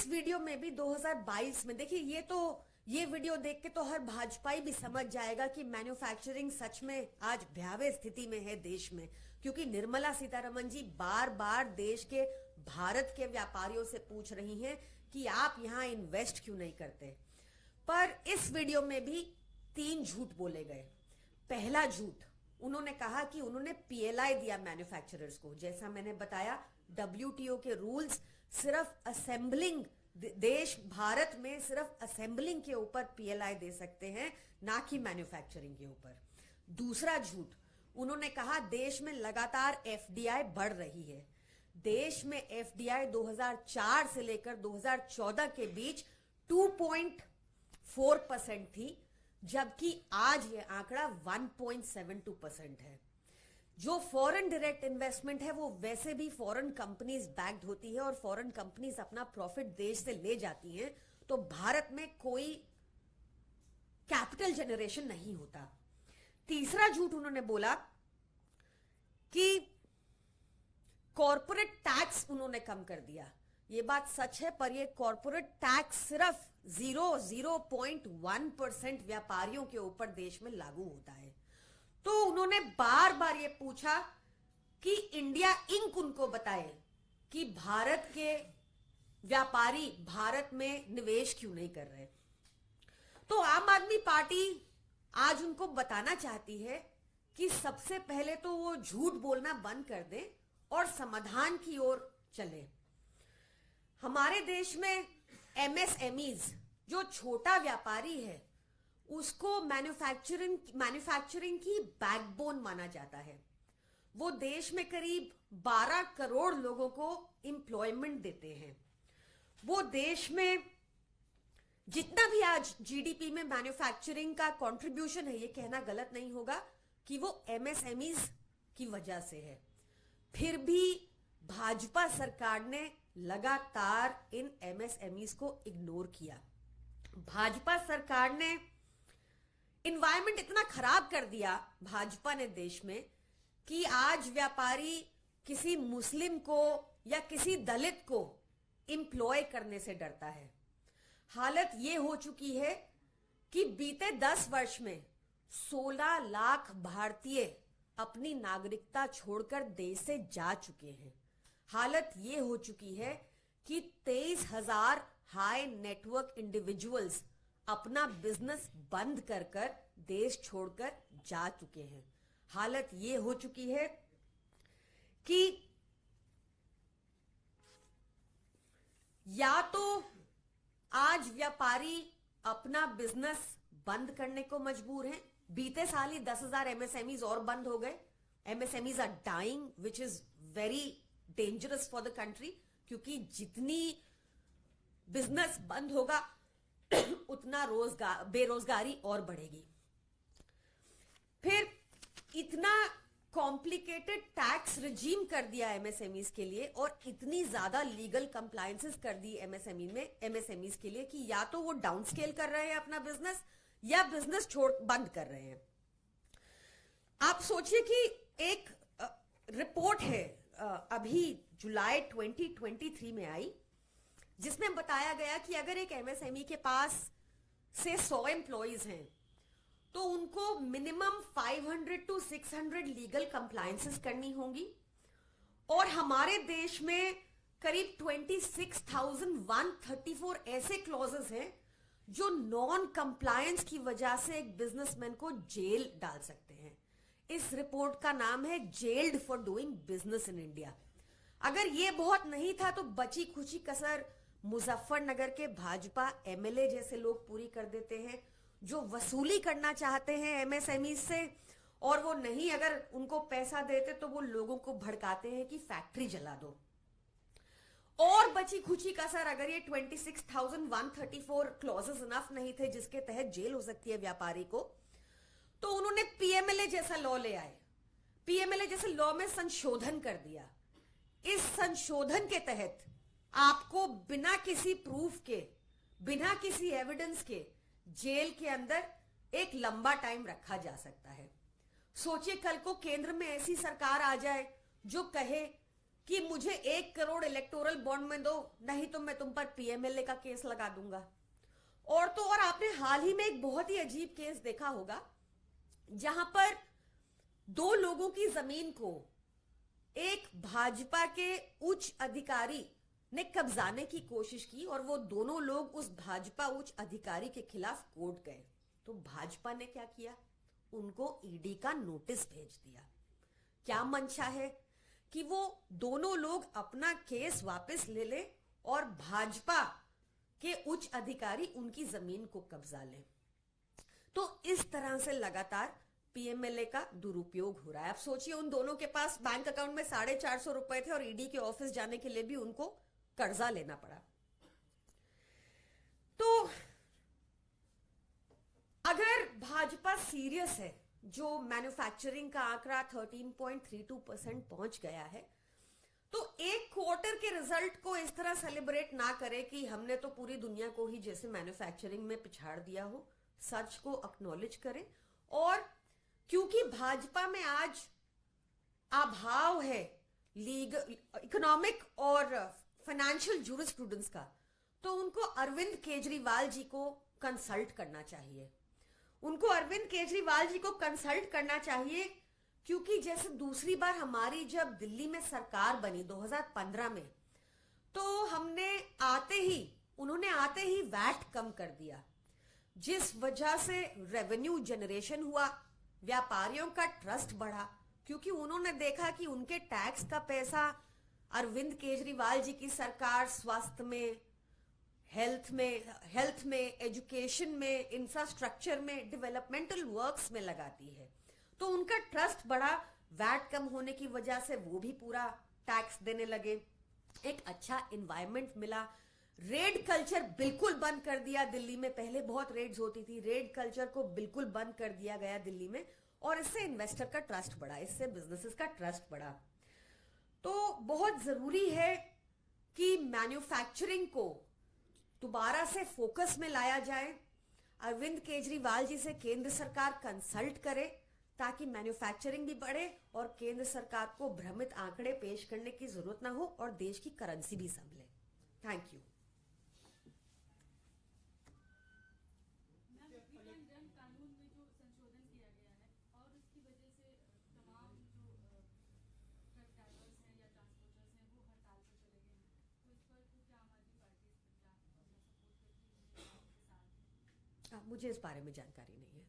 Video में भी 2022 में देखिए, ये वीडियो देख के तो हर भाजपाई भी समझ जाएगा कि मैन्युफैक्चरिंग सच में आज भयावह स्थिति में है देश में, क्योंकि निर्मला सीतारमण जी बार बार देश के, भारत के व्यापारियों से पूछ रही हैं कि आप यहां इन्वेस्ट क्यों नहीं करते। पर इस वीडियो में भी 3 झूठ बोले गए। पहला झूठ, उन्होंने कहा कि उन्होंने पीएलआई दिया मैन्युफैक्चरर्स को। जैसा मैंने बताया, डब्ल्यूटीओ के रूल्स सिर्फ असेंबलिंग, देश भारत में सिर्फ असेंबलिंग के ऊपर पीएलआई दे सकते हैं, ना कि मैन्युफैक्चरिंग के ऊपर। दूसरा झूठ, उन्होंने कहा देश में लगातार एफडीआई बढ़ रही है। देश में एफडीआई 2004 से लेकर 2014 के बीच 2.4% थी, जबकि आज ये आंकड़ा 1.72% है। जो फॉरेन डायरेक्ट इन्वेस्टमेंट है वो वैसे भी फॉरेन कंपनीज बैक्ड होती है और फॉरेन कंपनीज अपना प्रॉफिट देश से ले जाती हैं, तो भारत में कोई कैपिटल जनरेशन नहीं होता। तीसरा झूठ उन्होंने बोला कि कॉर्पोरेट टैक्स उन्होंने कम कर दिया। ये बात सच है, पर ये कॉर्पोरेट टैक्स सिर्फ 0.1% व्यापारियों के ऊपर देश में लागू होता है। तो उन्होंने बार बार ये पूछा कि इंडिया इंक उनको बताए कि भारत के व्यापारी भारत में निवेश क्यों नहीं कर रहे। तो आम आदमी पार्टी आज उनको बताना चाहती है कि सबसे पहले तो वो झूठ बोलना बंद कर दें और समाधान की ओर चले। हमारे देश में एमएसएमईज, जो छोटा व्यापारी है, उसको मैन्युफैक्चरिंग की बैकबोन माना जाता है। वो देश में करीब 12 करोड़ लोगों को एम्प्लॉयमेंट देते हैं। वो देश में जितना भी आज जीडीपी में मैन्युफैक्चरिंग का कंट्रीब्यूशन है, ये कहना गलत नहीं होगा कि वो एमएसएमईज की वजह से है। फिर भी भाजपा सरकार ने लगातार इन एमएसएमईज को इग्नोर किया। भाजपा सरकार ने इन्वायरमेंट इतना खराब कर दिया भाजपा ने देश में कि आज व्यापारी किसी मुस्लिम को या किसी दलित को एम्प्लॉय करने से डरता है। हालत ये हो चुकी है कि बीते 10 वर्ष में 16 लाख भारतीय अपनी नागरिकता छोड़कर देश से जा चुके हैं। हालत ये हो चुकी है कि 23,000 हाई नेटवर्क इंडिविजुअल्स अपना बिजनेस बंद कर कर देश छोड़कर जा चुके हैं। हालत ये हो चुकी है कि या तो आज व्यापारी अपना बिजनेस बंद करने को मजबूर हैं। बीते साल ही 10,000 एमएसएमईज और बंद हो गए। MSMEs are dying, which is very dangerous for the country, क्योंकि जितनी बिजनेस बंद होगा उतना बेरोजगारी और बढ़ेगी। फिर इतना कॉम्प्लिकेटेड टैक्स रिजीम कर दिया एमएसएमईज के लिए और इतनी ज्यादा लीगल कंप्लायंसेस कर दी एमएसएमईज के लिए कि या तो वो डाउन स्केल कर रहे हैं अपना बिजनेस या बिजनेस बंद कर रहे हैं। आप सोचिए कि एक रिपोर्ट है अभी जुलाई 2023 में आई, जिसमें बताया गया कि अगर एक एमएसएमई के पास से 100 एम्प्लॉइज हैं तो उनको मिनिमम 500 to 600 लीगल कंप्लायंसेस करनी होंगी। और हमारे देश में करीब 26,134 ऐसे क्लॉजेस हैं जो नॉन कंप्लायंस की वजह से एक बिजनेसमैन को जेल डाल सकते हैं। इस रिपोर्ट का नाम है gelled for doing business in India. अगर ये बहुत नहीं था तो बची खुची कसर मुजफ्फरनगर के भाजपा एमएलए जैसे लोग पूरी कर देते हैं, जो वसूली करना चाहते हैं एमएसएमई से, और वो नहीं अगर उनको पैसा देते तो वो लोगों को भड़काते हैं कि फैक्ट्री जला दो। और बची खुची कसर, अगर ये 26,134 क्लॉजेस इनफ नहीं थे जिसके तहत जेल हो सकती है व्यापारी को, तो उन्होंने पीएमएलए जैसा लॉ ले आए। पीएमएलए जैसे लॉ में संशोधन कर दिया। इस संशोधन के तहत आपको बिना किसी प्रूफ के, बिना किसी एविडेंस के जेल के अंदर एक लंबा टाइम रखा जा सकता है। सोचिए कल को केंद्र में ऐसी सरकार आ जाए जो कहे कि मुझे 1 करोड़ इलेक्टोरल बॉन्ड में दो, नहीं तो मैं तुम पर पीएमएलए का केस लगा दूंगा। और तो और आपने हाल ही में एक बहुत ही अजीब केस देखा होगा जहां पर 2 लोगों की जमीन को एक भाजपा के उच्च अधिकारी ने कब्जाने की कोशिश की और वो दोनों लोग उस भाजपा उच्च अधिकारी के खिलाफ कोर्ट गए। तो भाजपा ने क्या किया, उनको ईडी का नोटिस भेज दिया। क्या मंशा है कि वो दोनों लोग अपना केस वापस ले ले और भाजपा के उच्च अधिकारी उनकी जमीन को कब्जा लें। तो इस तरह से लगातार पीएमएलए का दुरुपयोग हो रहा है। आप सोचिए, उन दोनों के पास बैंक अकाउंट में 450 रुपए थे और ईडी के ऑफिस जाने के लिए भी उनको कर्जा लेना पड़ा। तो अगर भाजपा सीरियस है, जो मैन्युफैक्चरिंग का आंकड़ा 13.32% पहुंच गया है, तो एक क्वार्टर के रिजल्ट को इस तरह सेलिब्रेट ना करे कि हमने तो पूरी दुनिया को ही जैसे मैन्युफैक्चरिंग में पिछाड़ दिया हो। सच को एक्नॉलेज करें। और क्योंकि भाजपा में आज अभाव है लीगल, इकोनॉमिक और फाइनेंशियल जूरिस्प्रूडेंस का, तो उनको अरविंद केजरीवाल जी को कंसल्ट करना चाहिए। उनको अरविंद केजरीवाल जी को कंसल्ट करना चाहिए, क्योंकि जैसे दूसरी बार हमारी जब दिल्ली में सरकार बनी 2015 में, तो उन्होंने आते ही वैट कम कर दिया, जिस वजह से रेवेन्यू जनरेशन हुआ, व्यापारियों का ट्रस्ट बढ़ा, क्योंकि उन्होंने देखा कि उनके टैक्स का पैसा अरविंद केजरीवाल जी की सरकार स्वास्थ्य में, हेल्थ में, एजुकेशन में, इंफ्रास्ट्रक्चर में, डेवलपमेंटल वर्क्स में लगाती है। तो उनका ट्रस्ट बढ़ा। वैट कम होने की वजह से वो भी पूरा टैक्स देने लगे, एक अच्छा इन्वायरमेंट मिला। रेड कल्चर बिल्कुल बंद कर दिया दिल्ली में। पहले बहुत रेड्स होती थी, रेड कल्चर को बिल्कुल बंद कर दिया गया दिल्ली में, और इससे इन्वेस्टर का ट्रस्ट बढ़ा, इससे बिजनेसेस का ट्रस्ट बढ़ा। तो बहुत जरूरी है कि मैन्युफैक्चरिंग को दोबारा से फोकस में लाया जाए। अरविंद केजरीवाल जी से केंद्र सरकार कंसल्ट करे, ताकि मैन्युफैक्चरिंग भी बढ़े और केंद्र सरकार को भ्रमित आंकड़े पेश करने की जरूरत ना हो और देश की करेंसी भी संभले। Thank you. कानून में जो संशोधन किया गया है और उसकी वजह से तमाम जो ट्रक ड्राइवर्स हैं या ट्रांसपोर्टर्स हैं वो हड़ताल पर चले गए हैं, तो इस पर तो क्या आम आदमी पार्टी इस पर क्या सपोर्ट करती है? मुझे इस बारे में जानकारी नहीं है।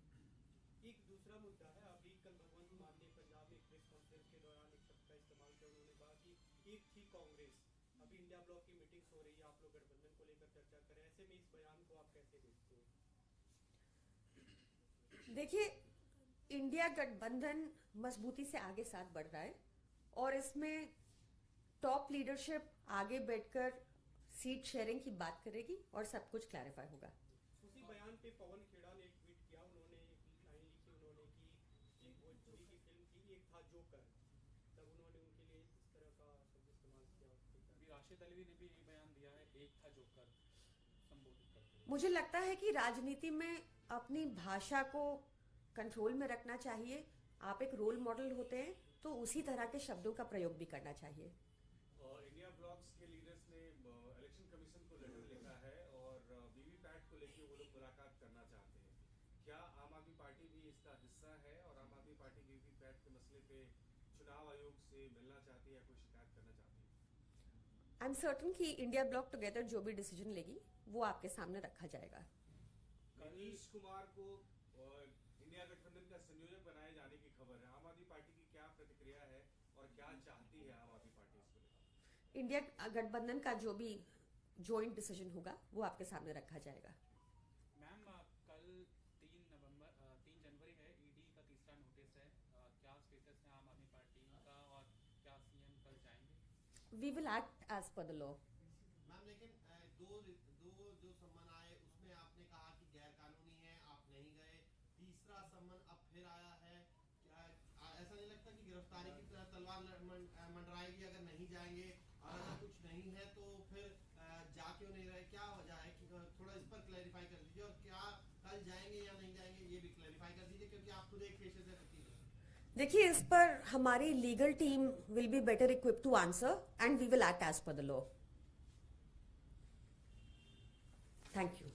एक दूसरा मुद्दा है, अभी कल भगवंत मान ने पंजाब में एक प्रेस कॉन्फ्रेंस के दौरान एक शब्द का इस्तेमाल किया। उन्होंने कहा कि एक थी कांग्रेस, अभी इंडिया ब्लॉक की मीटिंग्स हो रही है, आप लोग गठबंधन को लेकर चर्चा करें, ऐसे में इस बयान को आप कैसे देखते हो? देखिए, इंडिया गठबंधन मजबूती से आगे साथ बढ़ रहा है और इसमें टॉप लीडरशिप आगे बैठकर सीट शेयरिंग की बात करेगी और सब कुछ क्लैरिफाई होगा। उसी बयान पे पवन खेड़ा ने एक ट्वीट किया, उन्होंने एक लाइन लिखी उन्होंने कि एक भोजपुरी की फिल्म थी, एक था जोकर, तब उन्होंने उनके लिए इस तरह का शब्द इस्तेमाल किया। अभी राशिद अल्वी ने भी यही बयान दिया है, एक था जोकर संबोधित करते हुए। मुझे लगता है कि राजनीति में अपनी भाषा को कंट्रोल में रखना चाहिए। आप एक रोल मॉडल होते हैं तो उसी तरह के शब्दों का प्रयोग भी करना चाहिए। इंडिया ब्लॉक्स के लीडर्स ने इलेक्शन कमीशन को लेटर लिखा है और वीवीपैट को लेकर वो लोग मुलाकात करना चाहते हैं। क्या आम आदमी पार्टी भी इसका हिस्सा है और आम आदमी पार्टी वीवीपैट के मसले पे चुनाव आयोग से मिलना चाहती है या कोई शिकायत करना चाहती है? आई एम सर्टन कि इंडिया ब्लॉक टुगेदर जो भी डिसीजन लेगी वो आपके सामने रखा जाएगा। नीतीश कुमार को इंडिया गठबंधन का संयोजक बनाए जाने की खबर है, आम आदमी पार्टी की क्या प्रतिक्रिया है और क्या चाहती है आम आदमी पार्टी इसको लेकर? इंडिया गठबंधन का जो भी जॉइंट डिसीजन होगा वो आपके सामने रखा जाएगा। मैम, कल 3 जनवरी है, ईडी का तीसरा नोटिस है, क्या स्टेटस है आम आदमी पार्टी का और क्या सीएम कल जाएंगे? We will act as per the law. Ma'am, लेकिन दो जो सम्मन आए उसमें आपने कहा कि गैर कानूनी है, आप नहीं गए। तीसरा सम्मन अब फिर आया है, क्या ऐसा नहीं लगता कि गिरफ्तारी की तरह तलवार मंडराएगी अगर नहीं जाएंगे? और अगर कुछ नहीं है तो फिर जा क्यों नहीं रहे, क्या वजह है? कि थोड़ा इस पर क्लैरिफाई कर दीजिए, और क्या कल जाएंगे या नहीं जाएंगे ये भी क्लैरिफाई कर दीजिए, क्योंकि आप खुद एक पेशे से वकील हैं। देखिए, इस पर हमारी legal team will be better equip to answer and we will act as per the law. Thank you.